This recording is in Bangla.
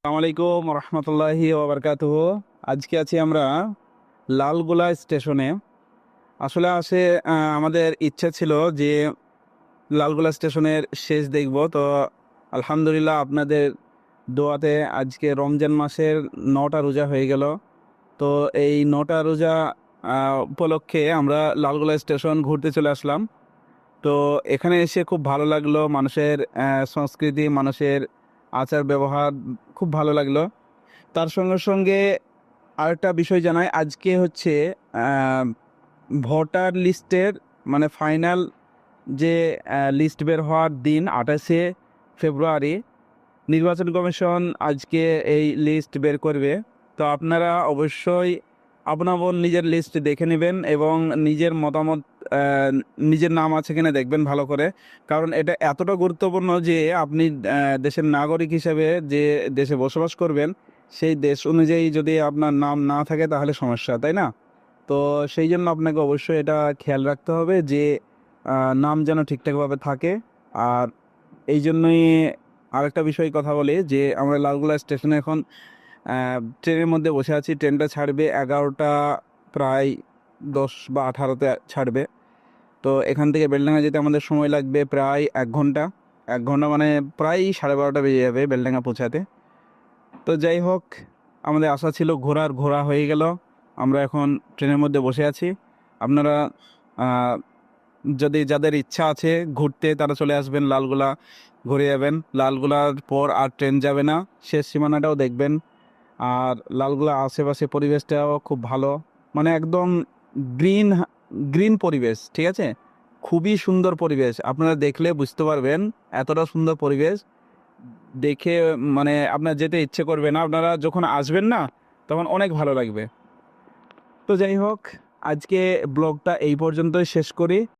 আসসালামু আলাইকুম রহমতুল্লাহি ওবরকাতুহ। আজকে আছি আমরা লালগোলা স্টেশনে। আসলে আমাদের ইচ্ছা ছিল যে লালগোলা স্টেশনের শেষ দেখব। তো আলহামদুলিল্লাহ আপনাদের দোয়াতে আজকে রমজান মাসের 9টা রোজা হয়ে গেল। তো এই 9টা রোজা উপলক্ষে আমরা লালগোলা স্টেশন ঘুরতে চলে আসলাম। তো এখানে এসে খুব ভালো লাগলো, মানুষের সংস্কৃতি, মানুষের আচার ব্যবহার খুব ভালো লাগলো। তার সঙ্গে সঙ্গে আরেকটা বিষয় জানাই, আজকে হচ্ছে আহ, ভোটার লিস্টের মানে ফাইনাল যে লিস্ট বের হওয়ার দিন 28শে ফেব্রুয়ারি নির্বাচন কমিশন আজকে এই লিস্ট বের করবে। তো আপনারা অবশ্যই আপনার নিজের লিস্ট দেখে নেবেন এবং নিজের মতামত, আহ, নিজের নাম আছে কিনা দেখবেন ভালো করে। কারণ এটা এতটা গুরুত্বপূর্ণ যে আপনি দেশের নাগরিক হিসেবে যে দেশে বসবাস করবেন, সেই দেশ অনুযায়ী যদি আপনার নাম না থাকে তাহলে সমস্যা, তাই না? তো সেই জন্য আপনাকে অবশ্যই এটা খেয়াল রাখতে হবে যে নাম যেন ঠিকঠাকভাবে থাকে। আর এই জন্যই আরেকটা বিষয় কথা বলি যে আমরা লালগোলা স্টেশনে এখন ট্রেনের মধ্যে বসে আছি। ট্রেনটা ছাড়বে 11টা প্রায় 10 বা 18-তে ছাড়বে। তো এখান থেকে বেলডাঙ্গা যেতে আমাদের সময় লাগবে প্রায় 1 ঘন্টা। 1 ঘন্টা মানে প্রায় 12:30 বেজে যাবে বেলডাঙ্গা পৌঁছাতে। তো যাই হোক, আমাদের আশা ছিল ঘোরা হয়ে গেল। আমরা এখন ট্রেনের মধ্যে বসে আছি। আপনারা আহ, যদি যাদের ইচ্ছা আছে ঘুরতে তারা চলে আসবেন, লালগোলা ঘুরে যাবেন। লালগোলার পর আর ট্রেন যাবে না, শেষ সীমানাটাও দেখবেন। আর লালগোলা আশেপাশে পরিবেশটাও খুব ভালো, মানে একদম গ্রিন গ্রিন পরিবেশ, ঠিক আছে? খুবই সুন্দর পরিবেশ, আপনারা দেখলে বুঝতে পারবেন এতটা সুন্দর পরিবেশ দেখে মানে আপনার যেতে ইচ্ছে করবে না। আপনারা যখন আসবেন না তখন অনেক ভালো লাগবে। তো যাই হোক, আজকে ব্লগটা এই পর্যন্তই শেষ করি।